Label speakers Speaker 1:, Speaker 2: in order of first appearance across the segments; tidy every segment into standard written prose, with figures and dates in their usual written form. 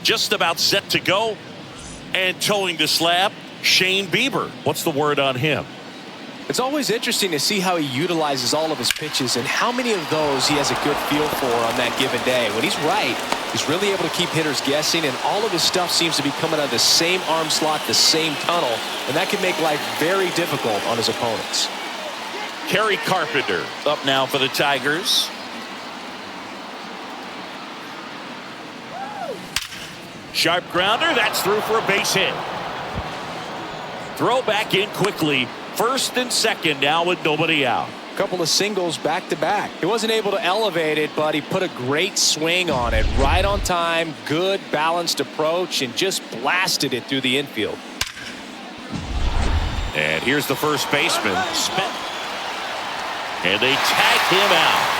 Speaker 1: just about set to go. And towing the slab, Shane Bieber. What's the word on him?
Speaker 2: It's always interesting to see how he utilizes all of his pitches and how many of those he has a good feel for on that given day. When he's right, he's really able to keep hitters guessing, and all of his stuff seems to be coming out of the same arm slot, the same tunnel, and that can make life very difficult on his opponents.
Speaker 1: Kerry Carpenter up now for the Tigers. Sharp grounder, that's through for a base hit. Throw back in quickly. First and second now with nobody out.
Speaker 2: A couple of singles back to back. He wasn't able to elevate it, but he put a great swing on it. Right on time, good balanced approach, and just blasted it through the infield.
Speaker 1: And here's the first baseman, Smith. And they tag him out.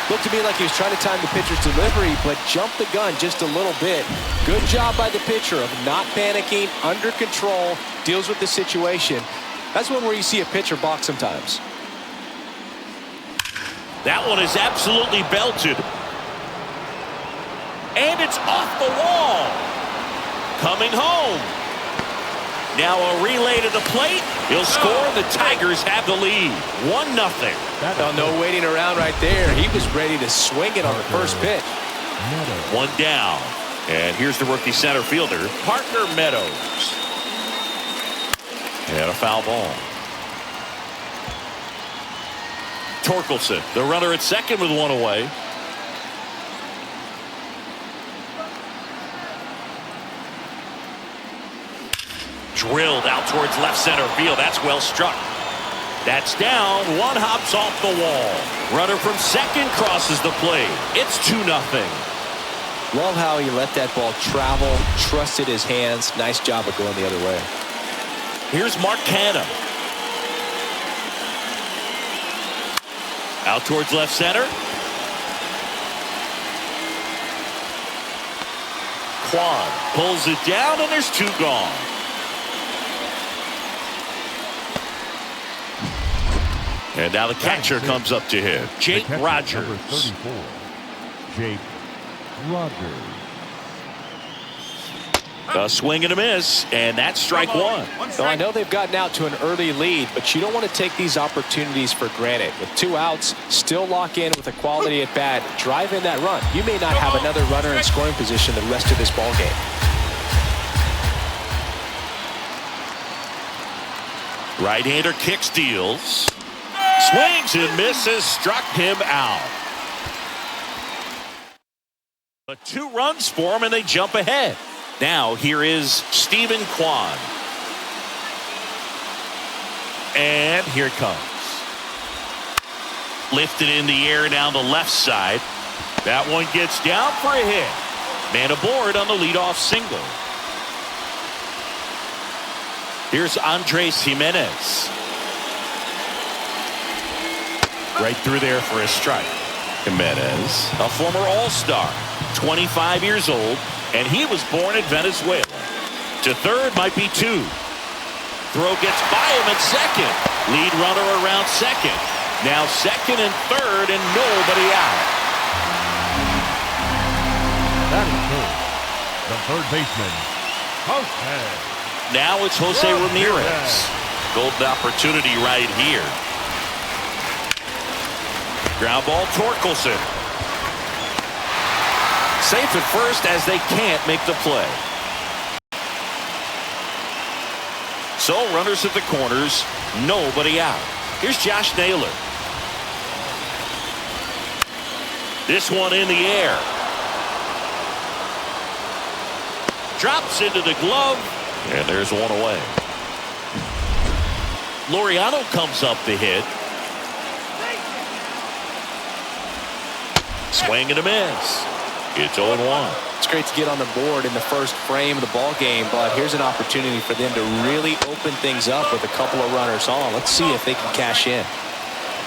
Speaker 2: Looked to me like he was trying to time the pitcher's delivery, but jumped the gun just a little bit. Good job by the pitcher of not panicking, under control, deals with the situation. That's one where you see a pitcher balk sometimes.
Speaker 1: That one is absolutely belted. And it's off the wall. Coming home. Now a relay to the plate. He'll score. The Tigers have the lead. 1-0.
Speaker 2: No waiting around right there. He was ready to swing it on the first pitch.
Speaker 1: One down. And here's the rookie center fielder, Parker Meadows. And a foul ball. Torkelson, the runner at second with one away. Drilled out towards left center field. That's well struck. That's down. One hops off the wall. Runner from second crosses the plate. It's 2-0.
Speaker 2: Love how he let that ball travel, trusted his hands. Nice job of going the other way.
Speaker 1: Here's Mark Canha. Out towards left center. Kwan pulls it down, and there's 2 gone. And now the catcher comes up to him, Jake Rogers.
Speaker 3: Number 34, Jake Rogers.
Speaker 1: A swing and a miss, and that's strike one.
Speaker 2: Well, I know they've gotten out to an early lead, but you don't want to take these opportunities for granted. With 2 outs, still lock in with a quality at bat, drive in that run. You may not have another runner in scoring position the rest of this ball game.
Speaker 1: Right-hander kicks, deals. Swings and misses, struck him out. But 2 runs for him, and they jump ahead. Now here is Stephen Kwan. And here it comes. Lifted in the air down the left side. That one gets down for a hit. Man aboard on the leadoff single. Here's Andres Jimenez. Right through there for a strike. Jimenez, a former All-Star, 25 years old, and he was born in Venezuela. To third might be 2. Throw gets by him at second. Lead runner around second. Now second and third, and nobody out.
Speaker 3: That is good. The third baseman, Jose.
Speaker 1: Now it's Jose Ramirez. Golden opportunity right here. Ground ball, Torkelson. Safe at first as they can't make the play. So runners at the corners, nobody out. Here's Josh Naylor. This one in the air. Drops into the glove, and there's one away. Laureano comes up the hit. Swing and a miss. It's 0-1.
Speaker 2: It's great to get on the board in the first frame of the ball game, but here's an opportunity for them to really open things up with a couple of runners on. Let's see if they can cash in.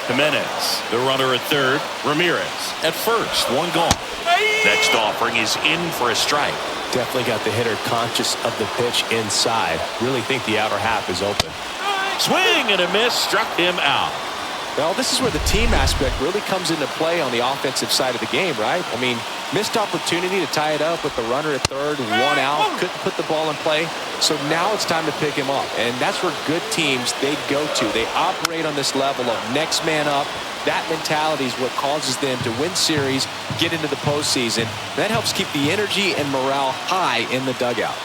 Speaker 1: Jimenez, the runner at third. Ramirez at first. One gone. Next offering is in for a strike.
Speaker 2: Definitely got the hitter conscious of the pitch inside. Really think the outer half is open.
Speaker 1: Swing and a miss, struck him out.
Speaker 2: Well, this is where the team aspect really comes into play on the offensive side of the game, right? I mean, Missed opportunity to tie it up with the runner at third, one out, couldn't put the ball in play. So now it's time to pick him up, and that's where good teams, they go to. They operate on this level of next man up. That mentality is what causes them to win series, get into the postseason. That helps keep the energy and morale high in the dugout.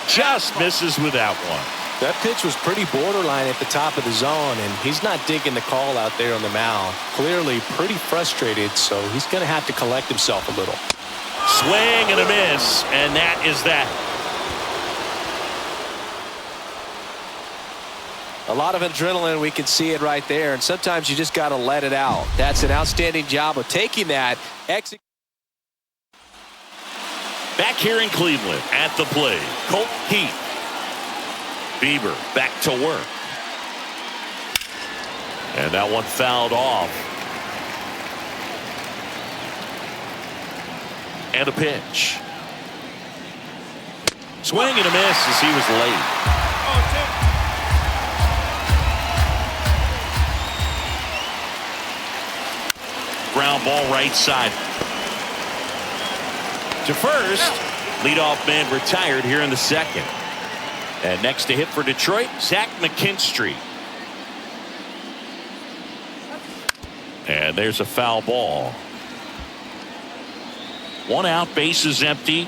Speaker 1: Just misses with that one.
Speaker 2: That pitch was pretty borderline at the top of the zone, and he's not digging the call out there on the mound. Clearly pretty frustrated, so he's going to have to collect himself a little.
Speaker 1: Swing and a miss, and that is that.
Speaker 2: A lot of adrenaline, we can see it right there, and sometimes you just got to let it out. That's an outstanding job of taking that.
Speaker 1: Back here in Cleveland at the plate, Colt Heath. Bieber back to work. And that one fouled off. And a pitch. Swing and a miss as he was late. Ground ball right side. To first. Leadoff man retired here in the second. And next to hit for Detroit, Zach McKinstry. And there's a foul ball. One out, bases empty.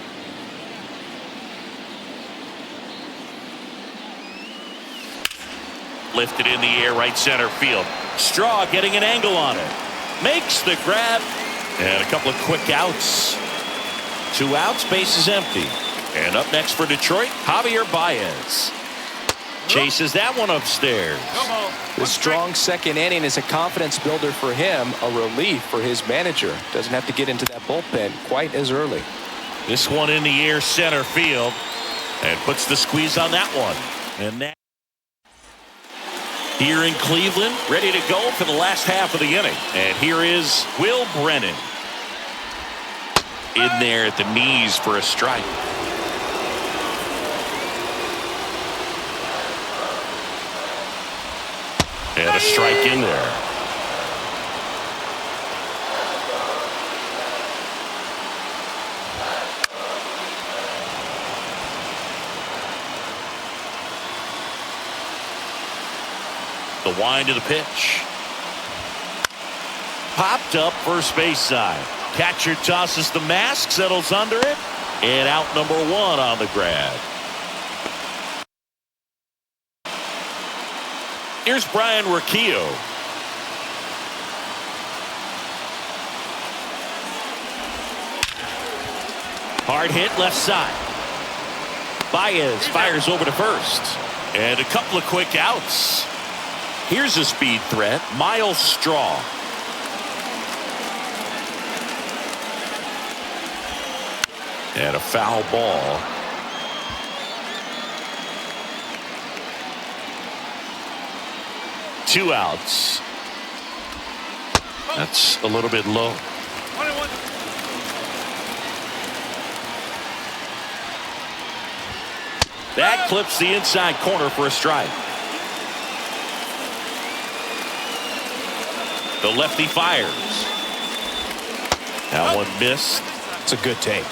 Speaker 1: Lifted in the air, right center field. Straw getting an angle on it. Makes the grab. And a couple of quick outs. 2 outs, bases empty. And up next for Detroit, Javier Baez. Chases that one upstairs.
Speaker 2: The strong second inning is a confidence builder for him, a relief for his manager. Doesn't have to get into that bullpen quite as early.
Speaker 1: This one in the air, center field, and puts the squeeze on that one. And that here in Cleveland, ready to go for the last half of the inning. And here is Will Brennan. In there at the knees for a strike. And a strike in there. The wind of the pitch. Popped up first base side. Catcher tosses the mask, settles under it, and out number 1 on the grab. Here's Brian Rocchio. Hard hit left side. Baez fires over to first. And a couple of quick outs. Here's a speed threat, Miles Straw. And a foul ball. Two outs. That's a little bit low. That clips the inside corner for a strike. The lefty fires. That one missed.
Speaker 2: It's a good take.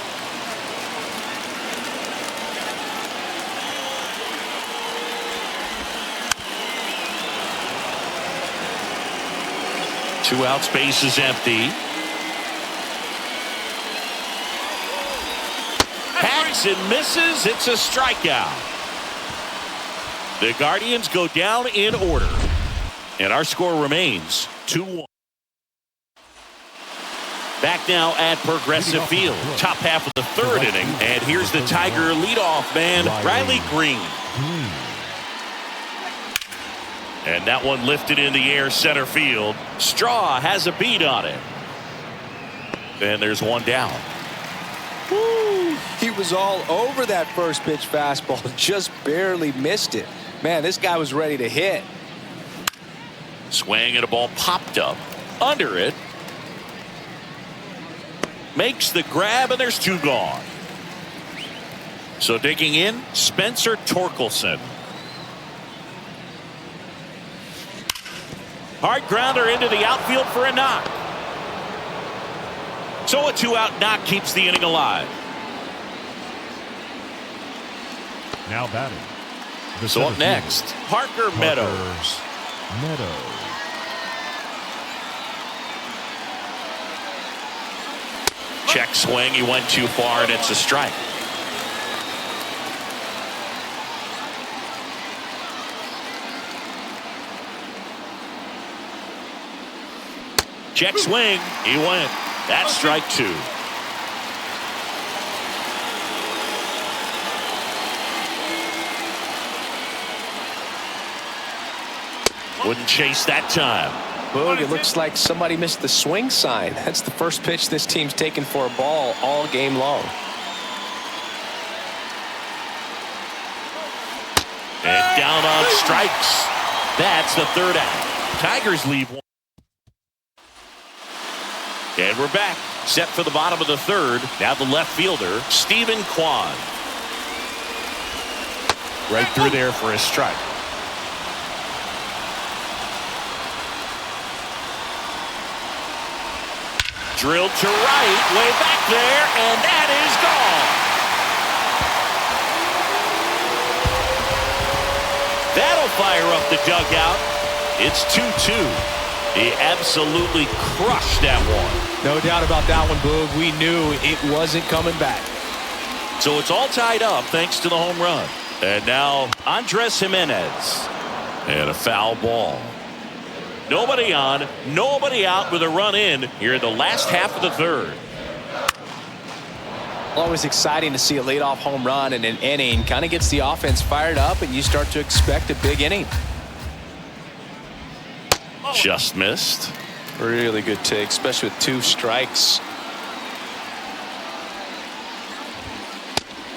Speaker 1: Two outs, bases empty. Hacks and misses. It's a strikeout. The Guardians go down in order. And our score remains 2-1. Back now at Progressive Field. Top half of the third inning. And here's the Tiger leadoff man, Riley Green. And that one lifted in the air, center field. Straw has a beat on it. And there's one down.
Speaker 2: Woo. He was all over that first pitch fastball. Just barely missed it. Man, this guy was ready to hit.
Speaker 1: Swing and a ball popped up. Under it. Makes the grab, and there's two gone. So digging in, Spencer Torkelson. Hard grounder into the outfield for a knock. So a 2-out knock keeps the inning alive.
Speaker 3: Now batting.
Speaker 1: So up next, Parker Meadows. Check swing. He went too far, and it's a strike. Check swing. He went. That's strike 2. Wouldn't chase that time.
Speaker 2: Boog, it looks like somebody missed the swing sign. That's the first pitch this team's taken for a ball all game long.
Speaker 1: And down on strikes. That's the 3rd out. Tigers leave one. And we're back. Set for the bottom of the 3rd. Now the left fielder, Stephen Kwan. Right through there for a strike. Drilled to right, way back there, and that is gone. That'll fire up the dugout. It's 2-2. He absolutely crushed that one.
Speaker 2: No doubt about that one, Boog. We knew it wasn't coming back.
Speaker 1: So it's all tied up thanks to the home run. And now Andres Jimenez. And a foul ball. Nobody on, nobody out with a run in here in the last half of the 3rd.
Speaker 2: Always exciting to see a leadoff home run in an inning. Kind of gets the offense fired up, and you start to expect a big inning.
Speaker 1: Just missed.
Speaker 2: Really good take, especially with 2 strikes.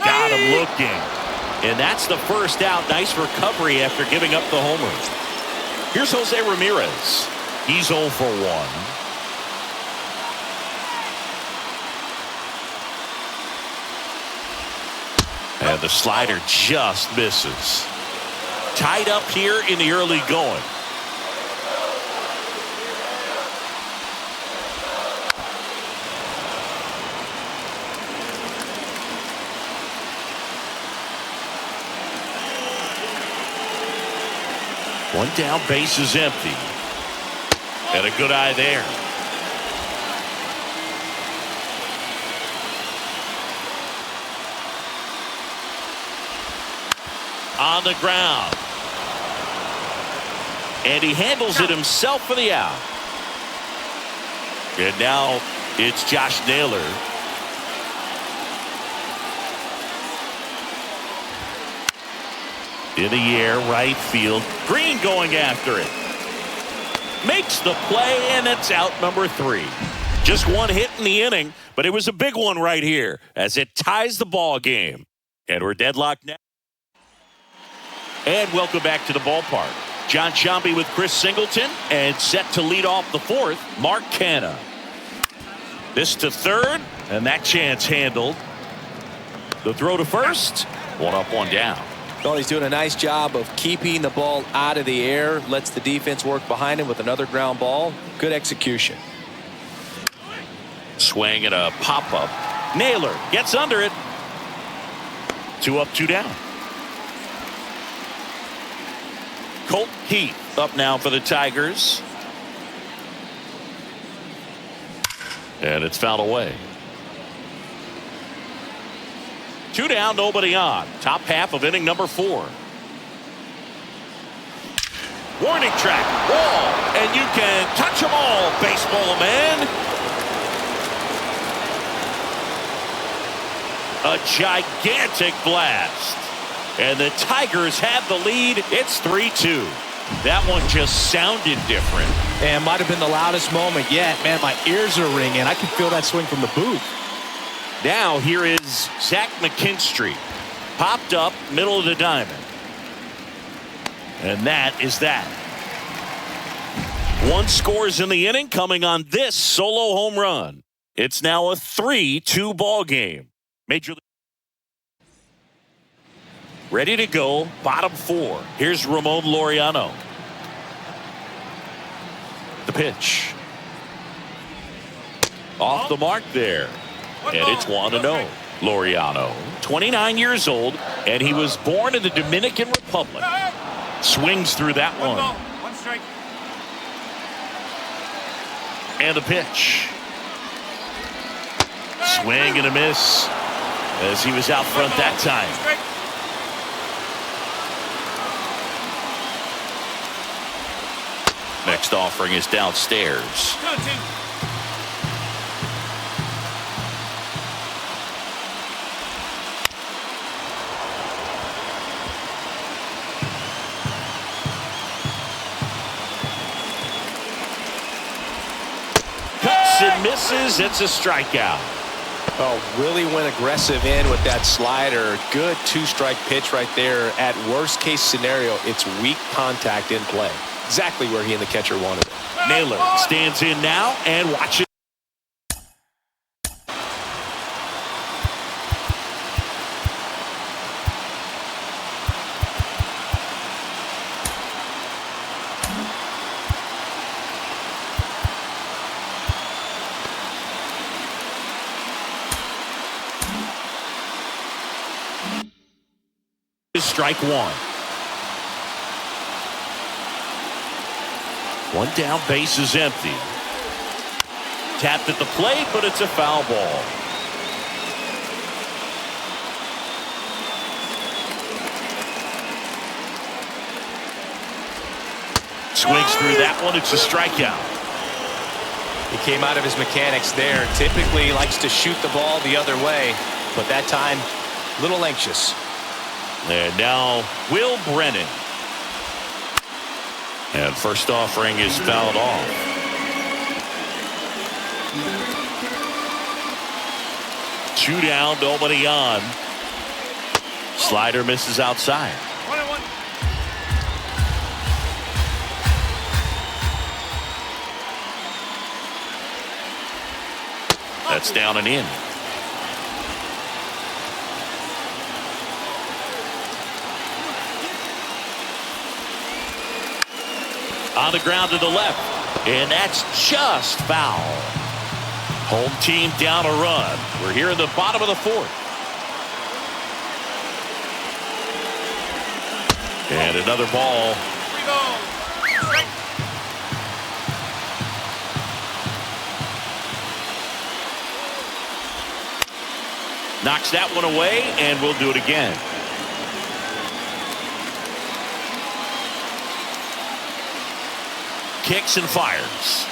Speaker 1: Got him looking. And that's the 1st out. Nice recovery after giving up the homer. Here's Jose Ramirez. He's 0 for 1. And the slider just misses. Tied up here in the early going. One down, base is empty. And a good eye there. On the ground. And he handles it himself for the out. And now it's Josh Naylor. In the air, right field. Green going after it. Makes the play, and it's out number 3. Just one hit in the inning, but it was a big one right here as it ties the ball game. And we're deadlocked now. And welcome back to the ballpark. John Sciambi with Chris Singleton, and set to lead off the 4th, Mark Canha. This to 3rd, and that chance handled. The throw to 1st, 1 up, 1 down.
Speaker 2: Well, he's doing a nice job of keeping the ball out of the air. Lets the defense work behind him with another ground ball. Good execution.
Speaker 1: Swing and a pop-up. Naylor gets under it. 2 up, 2 down. Colt Heath up now for the Tigers. And it's fouled away. 2 down, nobody on. Top half of inning number 4. Warning track, wall, and you can touch them all, baseball man. A gigantic blast. And the Tigers have the lead. It's 3-2. That one just sounded different.
Speaker 2: And might have been the loudest moment yet. Man, my ears are ringing. I can feel that swing from the booth.
Speaker 1: Now here is Zach McKinstry. Popped up, middle of the diamond. And that is that. 1 scores in the inning coming on this solo home run. It's now a 3-2 ball game. Major League. Ready to go, bottom 4. Here's Ramon Laureano. The pitch. Off the mark there. And it's 1-0. Laureano, 29 years old, and he was born in the Dominican Republic. Swings through that one.
Speaker 3: One strike.
Speaker 1: And the pitch. Swing and a miss as he was out front that time. Next offering is downstairs. Cuts and misses. It's a strikeout.
Speaker 2: Oh, really went aggressive in with that slider. Good two-strike pitch right there. At worst case scenario, it's weak contact in play. Exactly where he and the catcher wanted it.
Speaker 1: Naylor stands in now and watches. Strike one. One down, base is empty. Tapped at the plate, but it's a foul ball. Swings through that one. It's a strikeout.
Speaker 2: He came out of his mechanics there. Typically likes to shoot the ball the other way, but that time, a little anxious.
Speaker 1: And now Will Brennan. And first offering is fouled off. Two down, nobody on. Slider misses outside.
Speaker 3: 1-1.
Speaker 1: That's down and in. On the ground to the left, and that's just foul. Home team down a run. We're here in the bottom of the fourth. And another ball.
Speaker 3: Here we go. Strike.
Speaker 1: Knocks that one away, and we'll do it again. Kicks and fires.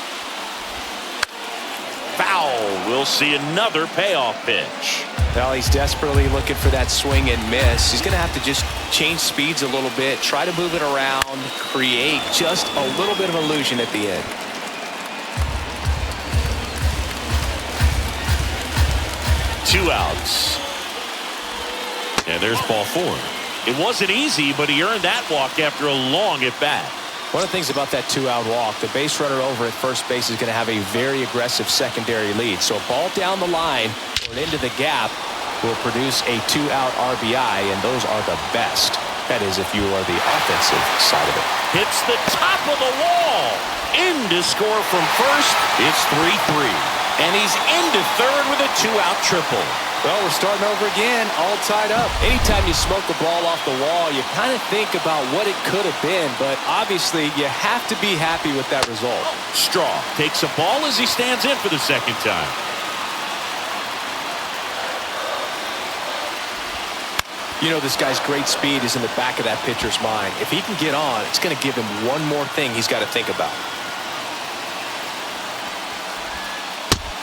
Speaker 1: Foul. We'll see another payoff pitch.
Speaker 2: Well, he's desperately looking for that swing and miss. He's going to have to just change speeds a little bit, try to move it around, create just a little bit of illusion at the end.
Speaker 1: Two outs. And there's ball four. It wasn't easy, but he earned that walk after a long at bat.
Speaker 2: One of the things about that two-out walk, the base runner over at first base is going to have a very aggressive secondary lead. So a ball down the line or into the gap will produce a two-out RBI, and those are the best. That is, if you are the offensive side of it.
Speaker 1: Hits the top of the wall. In to score from first. It's 3-3. And he's into third with a two-out triple.
Speaker 2: Well, we're starting over again, all tied up. Anytime you smoke the ball off the wall, you kind of think about what it could have been, but obviously you have to be happy with that result.
Speaker 1: Straw takes a ball as he stands in for the second time.
Speaker 2: You know, this guy's great speed is in the back of that pitcher's mind. If he can get on, it's going to give him one more thing he's got to think about.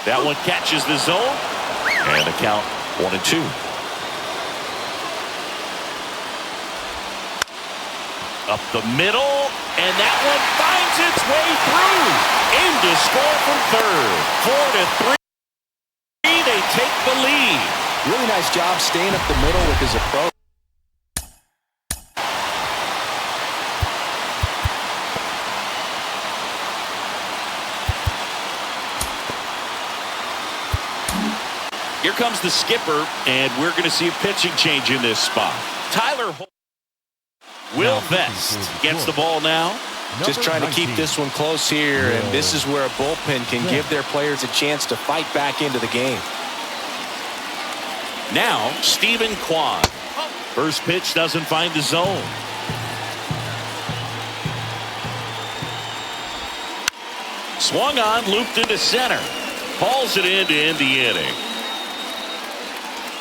Speaker 1: That one catches the zone. And the count 1-2. Up the middle, and that one finds its way through. In to score from third. 4-3. They take the lead.
Speaker 2: Really nice job staying up the middle with his approach.
Speaker 1: Here comes the skipper, and we're going to see a pitching change in this spot. Tyler Will Vest gets the ball now.
Speaker 2: Just trying to keep this one close here, and this is where a bullpen can give their players a chance to fight back into the game.
Speaker 1: Now, Stephen Kwan. First pitch doesn't find the zone. Swung on, looped into center. Hauls it in to end the inning.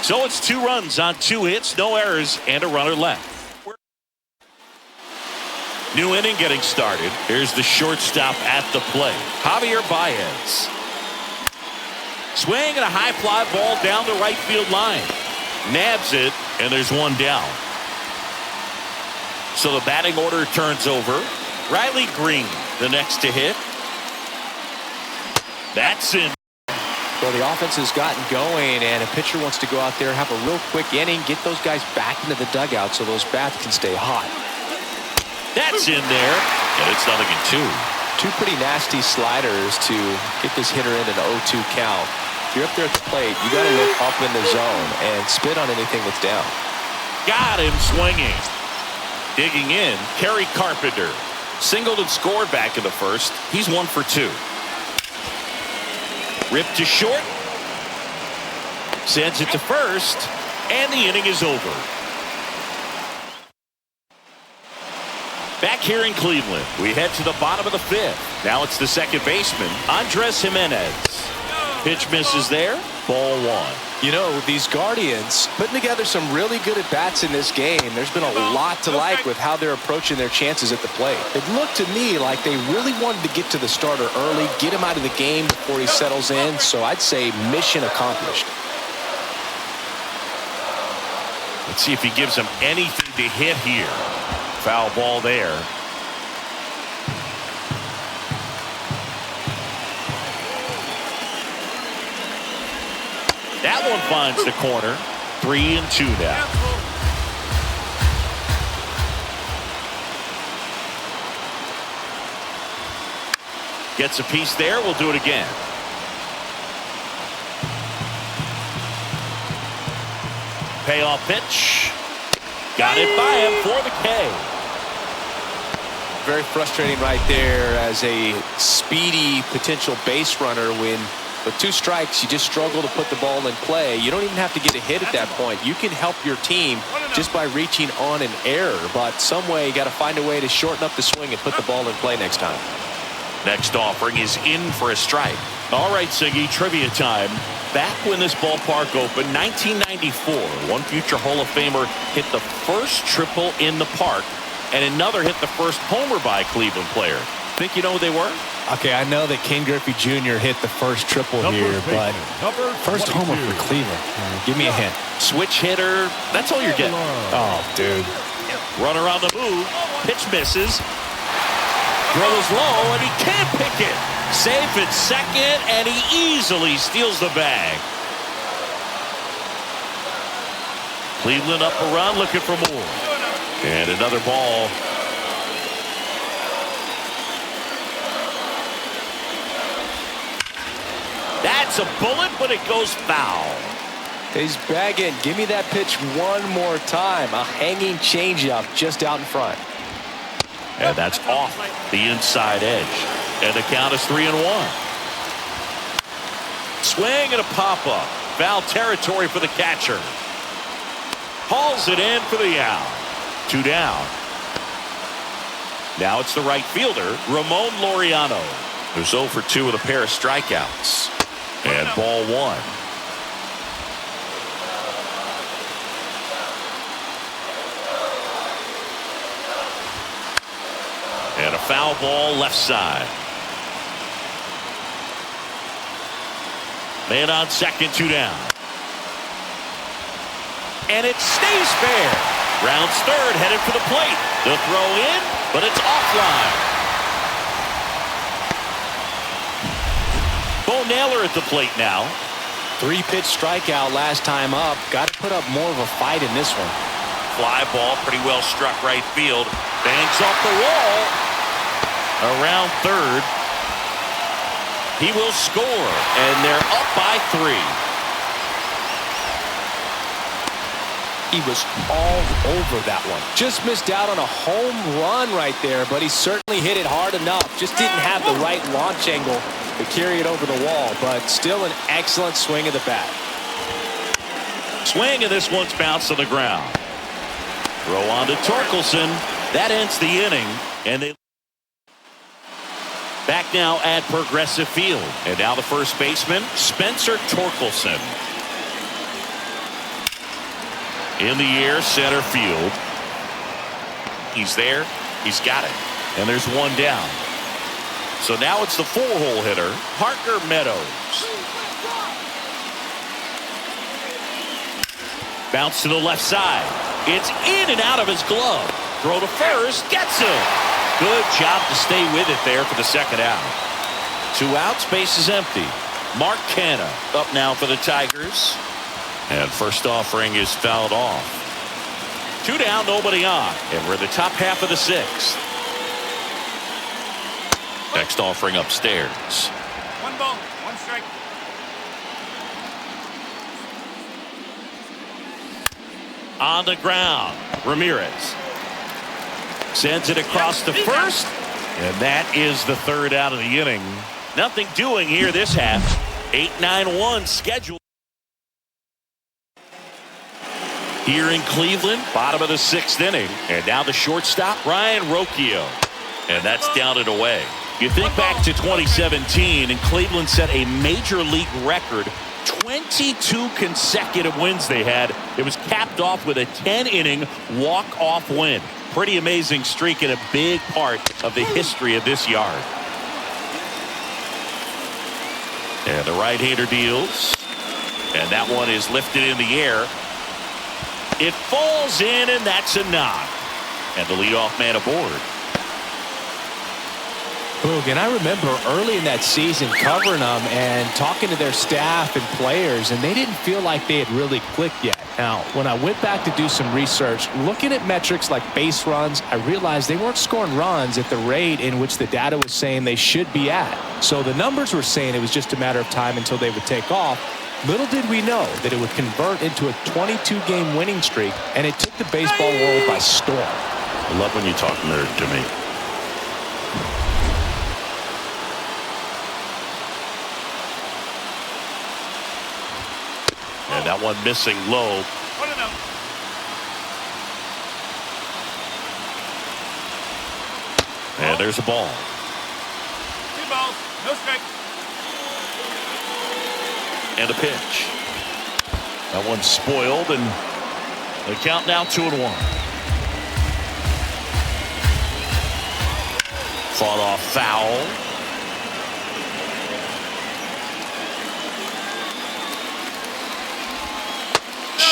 Speaker 1: So it's 2 runs on 2 hits, no errors, and a runner left. New inning getting started. Here's the shortstop at the plate, Javier Baez. Swing and a high fly ball down the right field line. Nabs it, and there's 1 down. So the batting order turns over. Riley Green, the next to hit. That's in.
Speaker 2: Well, the offense has gotten going, and a pitcher wants to go out there, have a real quick inning, get those guys back into the dugout so those bats can stay hot.
Speaker 1: That's in there, and it's 0-2.
Speaker 2: 2 pretty nasty sliders to get this hitter in an 0-2 count. If you're up there at the plate, you got to look up in the zone and spit on anything that's down.
Speaker 1: Got him swinging. Digging in, Kerry Carpenter. Singled and scored back in the first. He's 1 for 2. Ripped to short. Sends it to first. And the inning is over. Back here in Cleveland, we head to the bottom of the 5th. Now it's the second baseman, Andres Jimenez. Pitch misses there. Ball 1.
Speaker 2: You know, these Guardians putting together some really good at-bats in this game. There's been a lot to like with how they're approaching their chances at the plate. It looked to me like they really wanted to get to the starter early, get him out of the game before he settles in. So I'd say mission accomplished.
Speaker 1: Let's see if he gives him anything to hit here. Foul ball there. That one finds the corner. 3-2 now. Gets a piece there. We'll do it again. Payoff pitch. Got it by him for the K.
Speaker 2: Very frustrating right there as a speedy potential base runner when with 2 strikes you just struggle to put the ball in play. You don't even have to get a hit at that point. You can help your team just by reaching on an error, but some way you got to find a way to shorten up the swing and put the ball in play next time.
Speaker 1: Next offering is in for a strike. All right, Siggy, trivia time. Back when this ballpark opened, 1994, one future Hall of Famer hit the first triple in the park, and another hit the first homer by a Cleveland player. Think you know who they were?
Speaker 2: Okay, I know that Ken Griffey Jr. hit the first triple here, but first homer for Cleveland. Give me a hint.
Speaker 1: Switch hitter. That's all you're getting.
Speaker 2: Oh, dude.
Speaker 1: Runner on the move. Pitch misses. Throws low, and he can't pick it. Safe at second, and he easily steals the bag. Cleveland up a run, looking for more. And another ball. That's a bullet, but it goes foul.
Speaker 2: He's bagging. Give me that pitch one more time. A hanging changeup just out in front.
Speaker 1: And that's off the inside edge. And the count is 3-1. Swing and a pop-up. Foul territory for the catcher. Hauls it in for the out. 2 down. Now it's the right fielder, Ramon Laureano, who's 0 for 2 with a pair of strikeouts. And ball 1. And a foul ball left side. Man on second, 2 down. And it stays fair. Rounds third, headed for the plate. The throw in, but it's offline. Bo Naylor at the plate now.
Speaker 2: 3-pitch strikeout last time up. Got to put up more of a fight in this one.
Speaker 1: Fly ball pretty well struck right field. Banks off the wall. Around third. He will score, and they're up by 3.
Speaker 2: He was all over that one. Just missed out on a home run right there, but he certainly hit it hard enough. Just didn't have the right launch angle to carry it over the wall, but still an excellent swing of the bat.
Speaker 1: Swing, and this one's bounced to the ground. Throw on to Torkelson. That ends the inning, and they back now at Progressive Field. And now the first baseman, Spencer Torkelson. In the air, center field. He's there. He's got it. And there's one down. So now it's the four-hole hitter, Parker Meadows. Bounce to the left side. It's in and out of his glove. Throw to first. Gets him. Good job to stay with it there for the second out. 2 outs. Base is empty. Mark Canha up now for the Tigers. And first offering is fouled off. 2 down, nobody on. And we're in the top half of the 6th. Next offering upstairs.
Speaker 3: 1 ball, 1 strike.
Speaker 1: On the ground, Ramirez sends it across the first, and that is the 3rd out of the inning. Nothing doing here this half. 8-9-1 schedule. Here in Cleveland, bottom of the 6th inning, and now the shortstop, Ryan Rocchio, and that's down and away. You think back to 2017, and Cleveland set a major league record. 22 consecutive wins they had. It was capped off with a 10-inning walk-off win. Pretty amazing streak and a big part of the history of this yard. And the right-hander deals, and that one is lifted in the air. It falls in, and that's a knock. And the leadoff man aboard.
Speaker 2: Boog, and I remember early in that season covering them and talking to their staff and players, and they didn't feel like they had really clicked yet. Now, when I went back to do some research, looking at metrics like base runs, I realized they weren't scoring runs at the rate in which the data was saying they should be at. So the numbers were saying it was just a matter of time until they would take off. Little did we know that it would convert into a 22-game winning streak, and it took the baseball world by storm.
Speaker 1: I love when you talk nerd to me. And that one missing low. And there's a ball.
Speaker 3: 2 balls, no strike.
Speaker 1: And a pitch. That one's spoiled, and the count now 2-1. Fought off foul.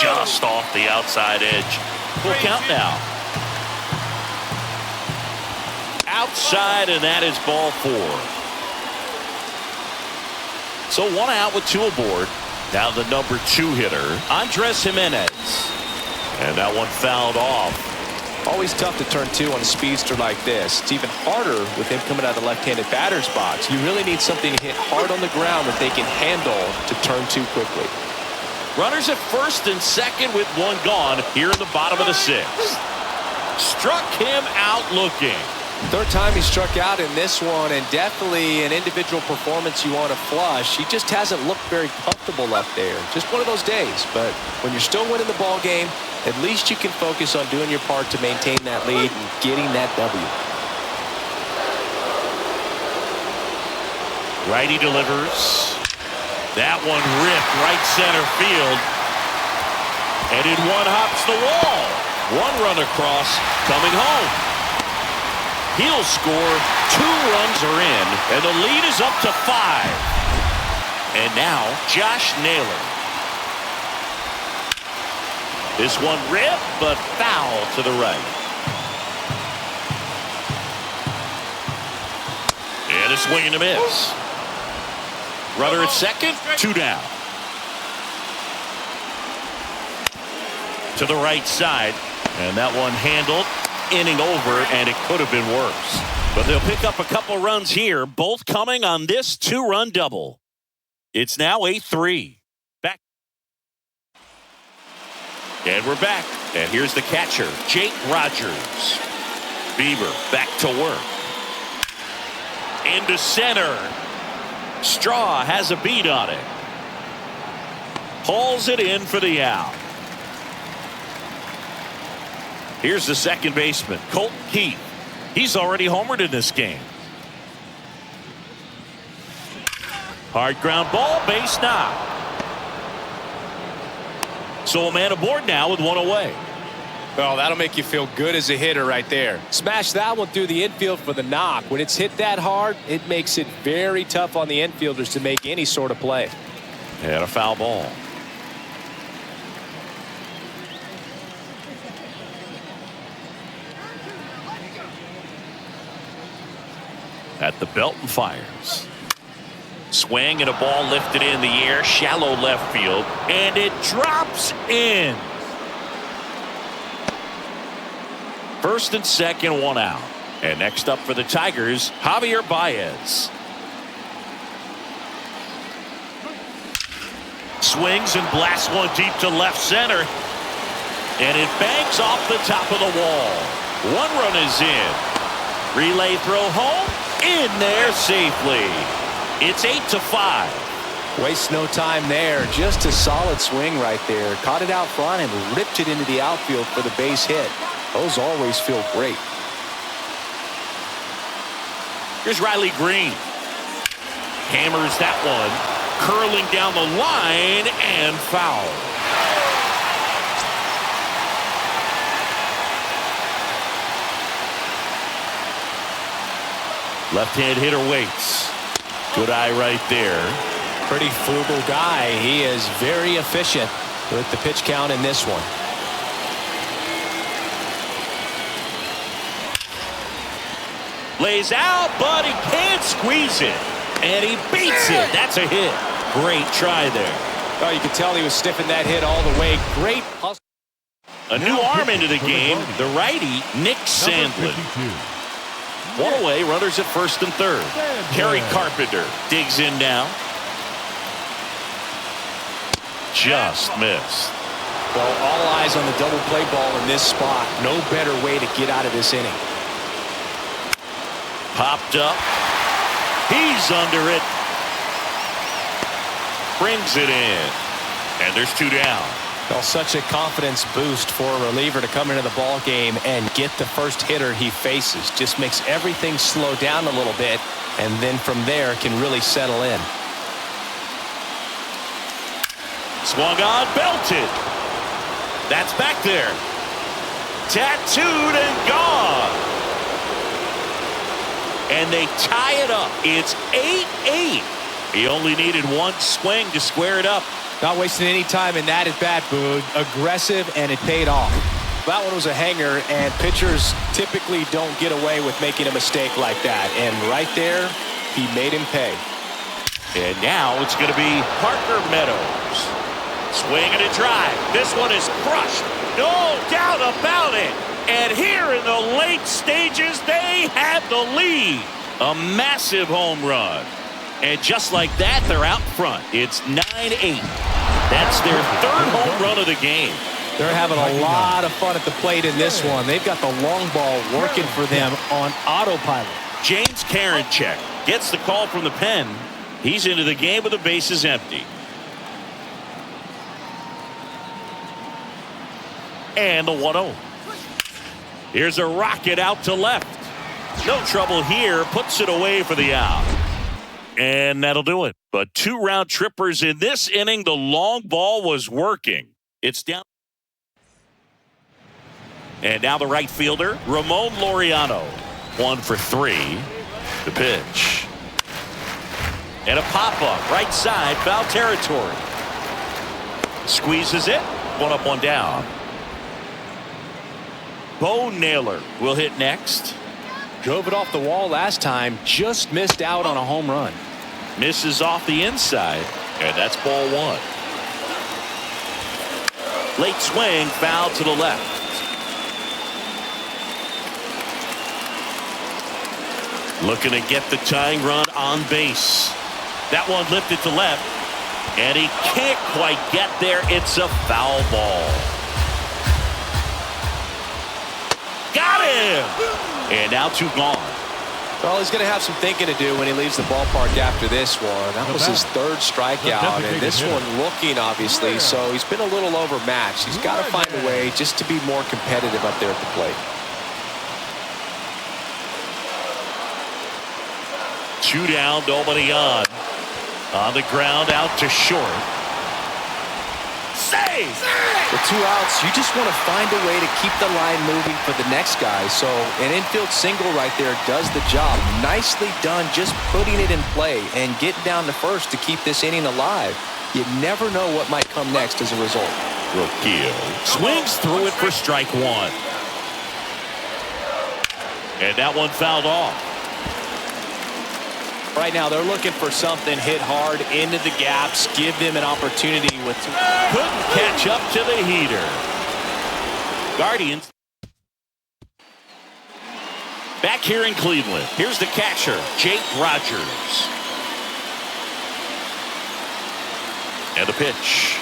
Speaker 1: Just off the outside edge. Full count now. Outside, and that is ball 4. So 1 out with 2 aboard. Now the number 2 hitter, Andres Jimenez. And that one fouled off.
Speaker 2: Always tough to turn 2 on a speedster like this. It's even harder with him coming out of the left-handed batter's box. You really need something to hit hard on the ground that they can handle to turn 2 quickly.
Speaker 1: Runners at first and second with 1 gone here in the bottom of the 6th. Struck him out looking.
Speaker 2: 3rd time he struck out in this one, and definitely an individual performance you want to flush. He just hasn't looked very comfortable up there. Just one of those days. But when you're still winning the ball game, at least you can focus on doing your part to maintain that lead and getting that W.
Speaker 1: Righty delivers. That one ripped right center field. And in one hops the wall. 1 run across, coming home. He'll score. 2 runs are in, and the lead is up to 5. And now Josh Naylor. This one ripped, but foul to the right. And a swing and a miss. Runner at second, 2 down. To the right side, and that one handled. Inning over, and it could have been worse. But they'll pick up a couple runs here, both coming on this 2-run double. It's now 8-3. Back. And we're back. And here's the catcher, Jake Rogers. Bieber back to work. Into center. Straw has a beat on it. Hauls it in for the out. Here's the second baseman, Colton Keith. He's already homered in this game. Hard ground ball, base knock. So a man aboard now with one away.
Speaker 2: Well, that'll make you feel good as a hitter right there. Smash that one through the infield for the knock. When it's hit that hard, it makes it very tough on the infielders to make any sort of play.
Speaker 1: And a foul ball. At the belt and fires. Swing and a ball lifted in the air, shallow left field, and it drops in. First and second, one out. And next up for the Tigers, Javier Baez. Swings and blasts one deep to left center. And it bangs off the top of the wall. One run is in. Relay throw home. In there safely. It's 8-5.
Speaker 2: Waste no time there. Just a solid swing right there. Caught it out front and ripped it into the outfield for the base hit. Those always feel great.
Speaker 1: Here's Riley Green. Hammers that one. Curling down the line and foul. Left-hand hitter waits. Good eye right there.
Speaker 2: Pretty frugal guy. He is very efficient with the pitch count in this one.
Speaker 1: Lays out, but he can't squeeze it. And he beats it. That's a hit. Great try there.
Speaker 2: Oh, you could tell he was sniffing that hit all the way. Great hustle.
Speaker 1: A new arm into the game. The righty, Nick Sandlin. One away, runners at first and third. Kerry Carpenter digs in now. Just missed.
Speaker 2: Well, all eyes on the double play ball in this spot. No better way to get out of this inning.
Speaker 1: Popped up. He's under it. Brings it in. And there's two down.
Speaker 2: Well, such a confidence boost for a reliever to come into the ball game and get the first hitter he faces. Just makes everything slow down a little bit, and then from there can really settle in.
Speaker 1: Swung on, belted. That's back there. Tattooed and gone. And they tie it up. It's 8-8. He only needed one swing to square it up.
Speaker 2: Not wasting any time in that at bat, Boog. Aggressive, and it paid off. That one was a hanger, and pitchers typically don't get away with making a mistake like that. And right there, he made him pay.
Speaker 1: And now it's going to be Parker Meadows. Swing and a drive. This one is crushed. No doubt about it. And here in the late stages, they have the lead. A massive home run. And just like that, they're out front. It's 9-8. That's their third home run of the game.
Speaker 2: They're having a lot of fun at the plate in this one. They've got the long ball working for them on autopilot.
Speaker 1: James Karinchak gets the call from the pen. He's into the game with the bases empty. And the 1-0. Here's a rocket out to left. No trouble here. Puts it away for the out. And that'll do it. But two round trippers in this inning. The long ball was working. It's down. And now the right fielder, Ramon Laureano. 1 for 3. The pitch. And a pop-up. Right side. Foul territory. Squeezes it. 1 up, 1 down. Bo Naylor will hit next.
Speaker 2: Drove it off the wall last time. Just missed out on a home run.
Speaker 1: Misses off the inside. And that's ball 1. Late swing. Foul to the left. Looking to get the tying run on base. That one lifted to left. And he can't quite get there. It's a foul ball. Got him. And now 2 gone.
Speaker 2: Well, he's going to have some thinking to do when he leaves the ballpark after this one. That was his 3rd strikeout, and this one looking, obviously, so he's been a little overmatched. He's got to find a way just to be more competitive up there at the plate.
Speaker 1: 2 down, nobody on. On the ground, out to short. Save!
Speaker 2: With 2 outs, you just want to find a way to keep the line moving for the next guy. So an infield single right there does the job. Nicely done, just putting it in play and getting down to first to keep this inning alive. You never know what might come next as a result.
Speaker 1: Rookie swings through it for strike 1. And that one fouled off.
Speaker 2: Right now, they're looking for something hit hard into the gaps, give them an opportunity with.
Speaker 1: Couldn't catch up to the heater. Guardians back here in Cleveland. Here's the catcher, Jake Rogers. And the pitch.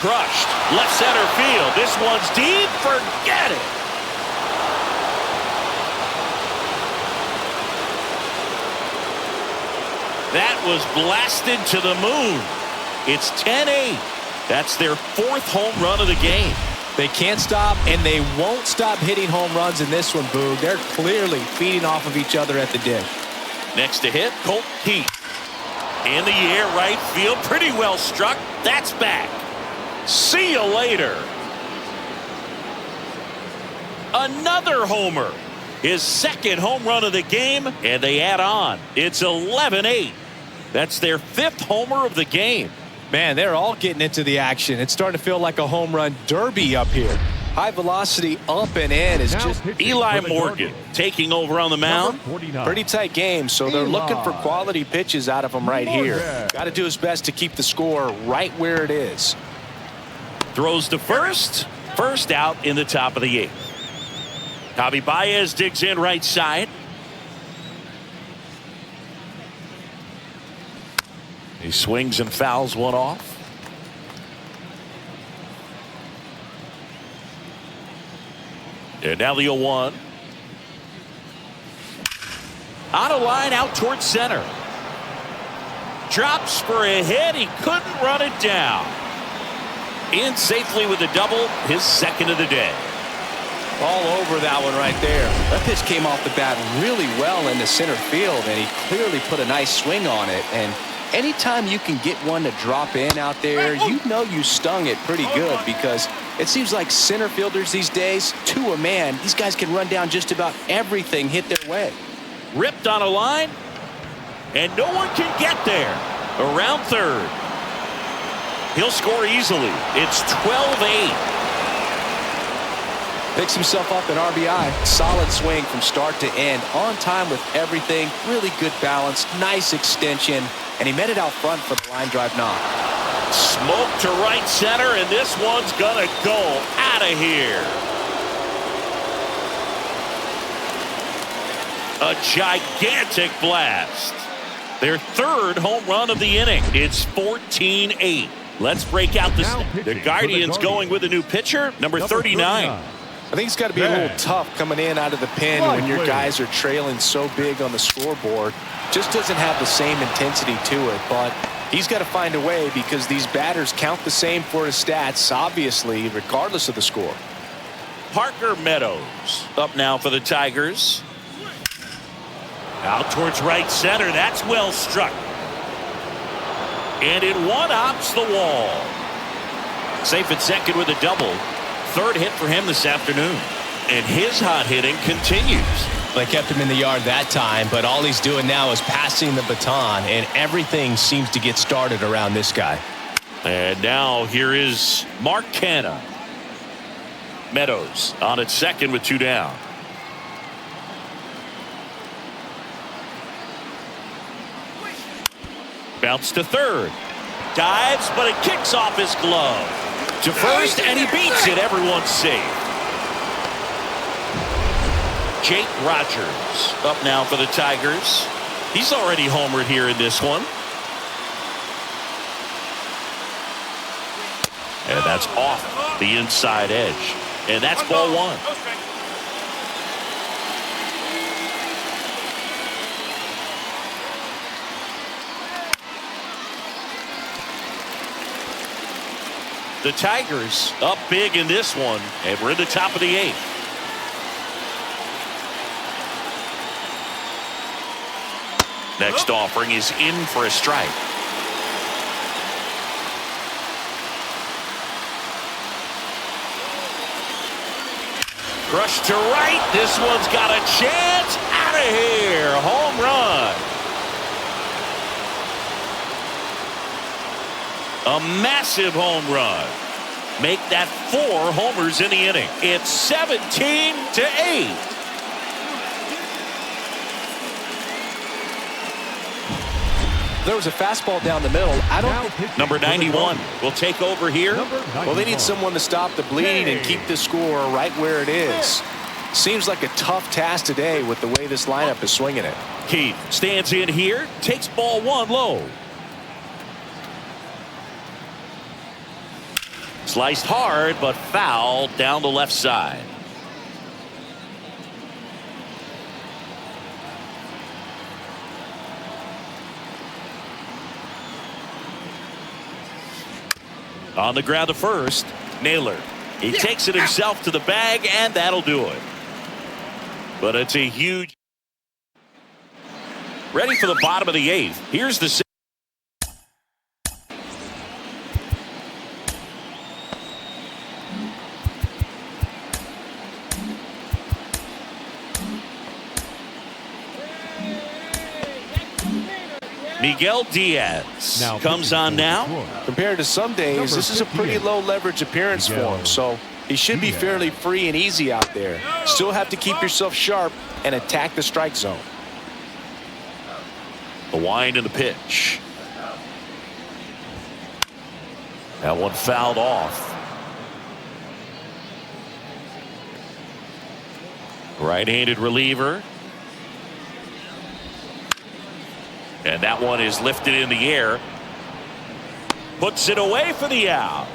Speaker 1: Crushed. Left center field. This one's deep. Forget it. That was blasted to the moon. It's 10-8. That's their 4th home run of the game.
Speaker 2: They can't stop, and they won't stop hitting home runs in this one, Boog. They're clearly feeding off of each other at the dish.
Speaker 1: Next to hit, Colt Heath. In the air, right field. Pretty well struck. That's back. See you later. Another homer. His 2nd home run of the game, and they add on. It's 11-8. That's their 5th homer of the game.
Speaker 2: Man, they're all getting into the action. It's starting to feel like a home run derby up here. High velocity up and in is just
Speaker 1: Eli Morgan taking over on the mound.
Speaker 2: Pretty tight game, so they're looking for quality pitches out of him right here. Got to do his best to keep the score right where it is.
Speaker 1: Throws to first. First out in the top of the 8th. Javi Baez digs in right side. He swings and fouls one off. And now the 0-1. Out of line, out towards center. Drops for a hit. He couldn't run it down. In safely with a double, his 2nd of the day.
Speaker 2: All over that one right there. That pitch came off the bat really well into center field, and he clearly put a nice swing on it. And anytime you can get one to drop in out there, you know you stung it pretty good, because it seems like center fielders these days, to a man, these guys can run down just about everything hit their way.
Speaker 1: Ripped on a line, and no one can get there. Around 3rd. He'll score easily. It's 12-8.
Speaker 2: Picks himself up an RBI. Solid swing from start to end. On time with everything. Really good balance. Nice extension. And he met it out front for the line drive knock.
Speaker 1: Smoke to right center, and this one's gonna go out of here. A gigantic blast. Their 3rd home run of the inning. It's 14-8. Let's break out the Guardians going with a new pitcher, number 39.
Speaker 2: I think it's got to be a little tough coming in out of the pen when your guys are trailing so big on the scoreboard. Just doesn't have the same intensity to it, but he's got to find a way, because these batters count the same for his stats, obviously, regardless of the score.
Speaker 1: Parker Meadows up now for the Tigers. Out towards right center. That's well struck. And it one-hops the wall. Safe at 2nd with a double. 3rd hit for him this afternoon. And his hot hitting continues.
Speaker 2: They kept him in the yard that time, but all he's doing now is passing the baton, and everything seems to get started around this guy.
Speaker 1: And now here is Mark Canha. Meadows on at 2nd with 2 down. Bounce to 3rd. Dives, but it kicks off his glove. To first, and he beats it. Everyone's safe. Jake Rogers up now for the Tigers. He's already homered here in this one. And that's off the inside edge. And that's ball 1. The Tigers up big in this one, and we're in the top of the 8th. Next offering is in for a strike. Crushed to right. This one's got a chance. Out of here. Home run. A massive home run. Make that 4 homers in the inning. It's 17-8.
Speaker 2: There was a fastball down the middle. I don't think
Speaker 1: number 91 will take over here.
Speaker 2: Well, they need someone to stop the bleed and keep the score right where it is. Seems like a tough task today with the way this lineup is swinging it.
Speaker 1: Keith stands in here, takes ball 1 low. Sliced hard, but foul down the left side. On the ground to first, Naylor. He takes it himself to the bag, and that'll do it. But it's a huge. Ready for the bottom of the 8th. Here's the. Miguel Diaz now comes on now.
Speaker 2: Compared to some days, this is a pretty low leverage appearance for him, so he should be fairly free and easy out there. Still have to keep yourself sharp and attack the strike zone.
Speaker 1: The wind and the pitch. That one fouled off. Right-handed reliever. And that one is lifted in the air. Puts it away for the out.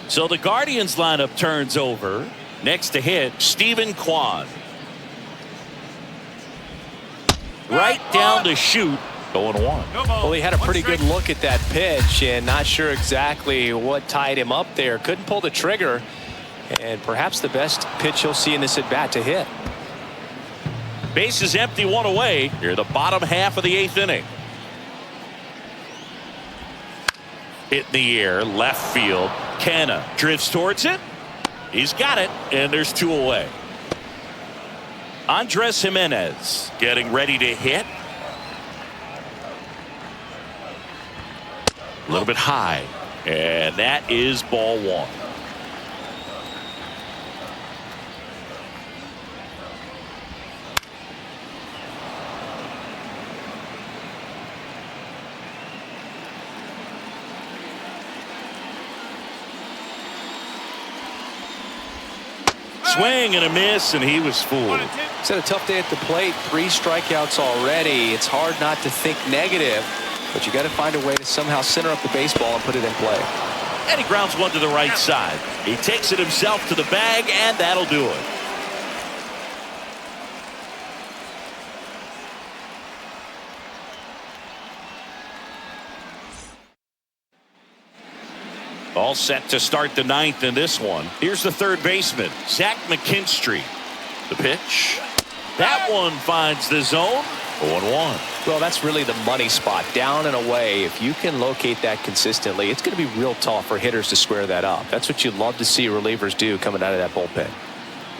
Speaker 1: So the Guardians lineup turns over. Next to hit, Stephen Kwan. Right down the chute, 0-1.
Speaker 2: Well, he had a pretty good look at that pitch and not sure exactly what tied him up there. Couldn't pull the trigger. And perhaps the best pitch he'll see in this at-bat to hit.
Speaker 1: Base is empty, 1 away. Here, the bottom half of the 8th inning. Hit in the air, left field. Canna drifts towards it. He's got it, and there's 2 away. Andres Jimenez getting ready to hit. A little bit high, and that is ball 1. Swing and a miss, and he was fooled.
Speaker 2: He's had a tough day at the plate. 3 strikeouts already. It's hard not to think negative, but you got to find a way to somehow center up the baseball and put it in play.
Speaker 1: And he grounds one to the right side. He takes it himself to the bag, and that'll do it. All set to start the 9th in this one. Here's the third baseman, Zach McKinstry. The pitch. That one finds the zone. 0-1.
Speaker 2: Well, that's really the money spot, down and away. If you can locate that consistently, it's going to be real tough for hitters to square that up. That's what you love to see relievers do coming out of that bullpen.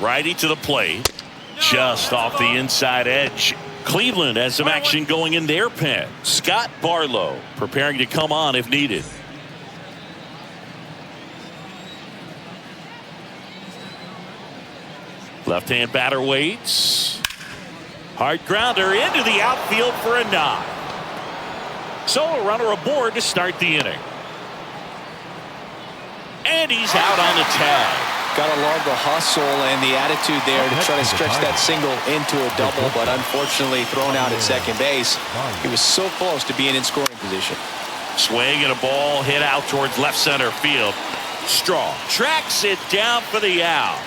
Speaker 1: Righty to the plate. Just off the inside edge. Cleveland has some action going in their pen. Scott Barlow preparing to come on if needed. Left-hand batter waits. Hard grounder into the outfield for a knock. So a runner aboard to start the inning. And he's out on the tag.
Speaker 2: Gotta love the hustle and the attitude there to try to stretch that single into a double, but unfortunately thrown out at second base. He was so close to being in scoring position.
Speaker 1: Swing and a ball hit out towards left center field. Straw tracks it down for the out.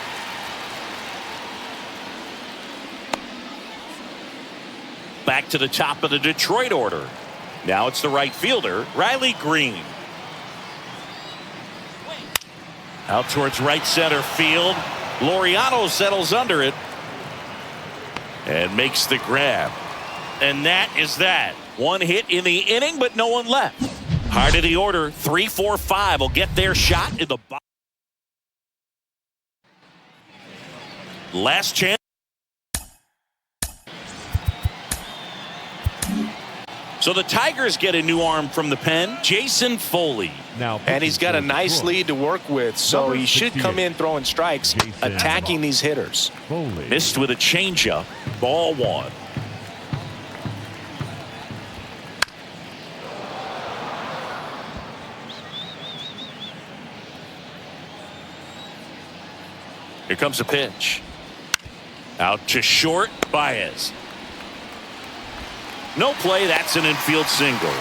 Speaker 1: Back to the top of the Detroit order. Now it's the right fielder, Riley Green. Out towards right center field. Laureano settles under it and makes the grab. And that is that. One hit in the inning, but no one left. Heart of the order, 3, 4, 5 will get their shot in the box. Last chance. So the Tigers get a new arm from the pen, Jason Foley.
Speaker 2: And he's got a nice lead to work with, so he should come in throwing strikes, attacking these hitters.
Speaker 1: Missed with a changeup, ball 1. Here comes a pitch. Out to short, Baez. No play, that's an infield single.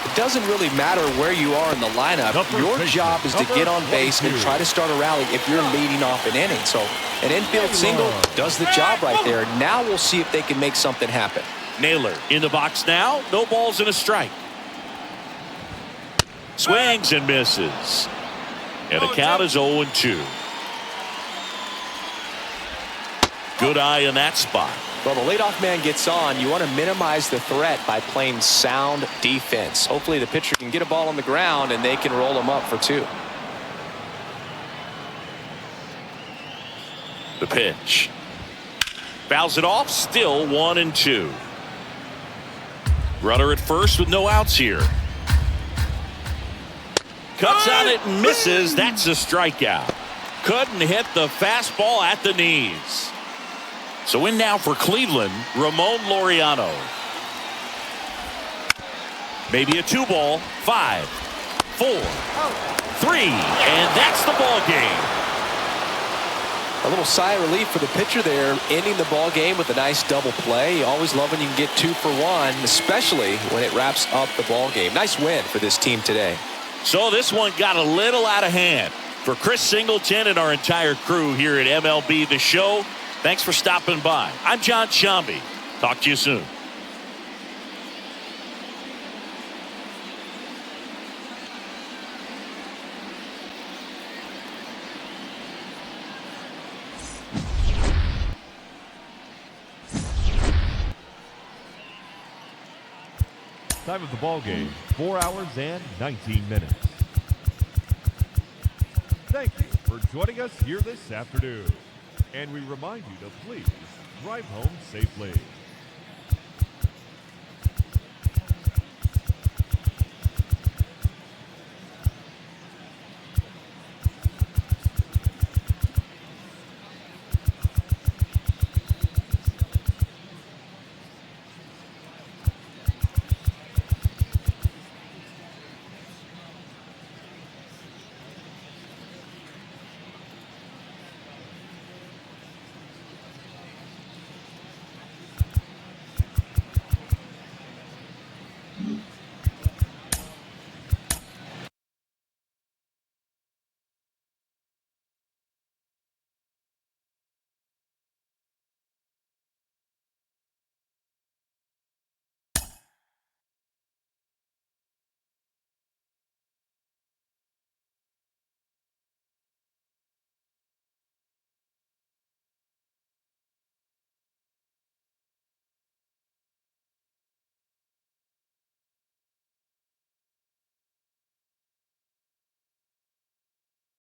Speaker 2: It doesn't really matter where you are in the lineup. Your job is to get on base and try to start a rally if you're leading off an inning. So an infield single does the job right there. Now we'll see if they can make something happen.
Speaker 1: Naylor in the box now. No balls and a strike. Swings and misses. And the count is 0-2. Good eye in that spot.
Speaker 2: Well, the leadoff man gets on. You want to minimize the threat by playing sound defense. Hopefully the pitcher can get a ball on the ground and they can roll him up for 2.
Speaker 1: The pitch. Fouls it off. Still 1-2. Runner at first with no outs here. Cuts on it and misses. That's a strikeout. Couldn't hit the fastball at the knees. So in now for Cleveland, Ramon Laureano. Maybe a 2-ball. 5, 4, 3, and that's the ball game.
Speaker 2: A little sigh of relief for the pitcher there, ending the ball game with a nice double play. You always love when you can get 2 for 1, especially when it wraps up the ball game. Nice win for this team today.
Speaker 1: So this one got a little out of hand. For Chris Singleton and our entire crew here at MLB The Show, thanks for stopping by. I'm John Shambi. Talk to you soon.
Speaker 3: Time of the ball game, 4 hours and 19 minutes. Thank you for joining us here this afternoon. And we remind you to please drive home safely.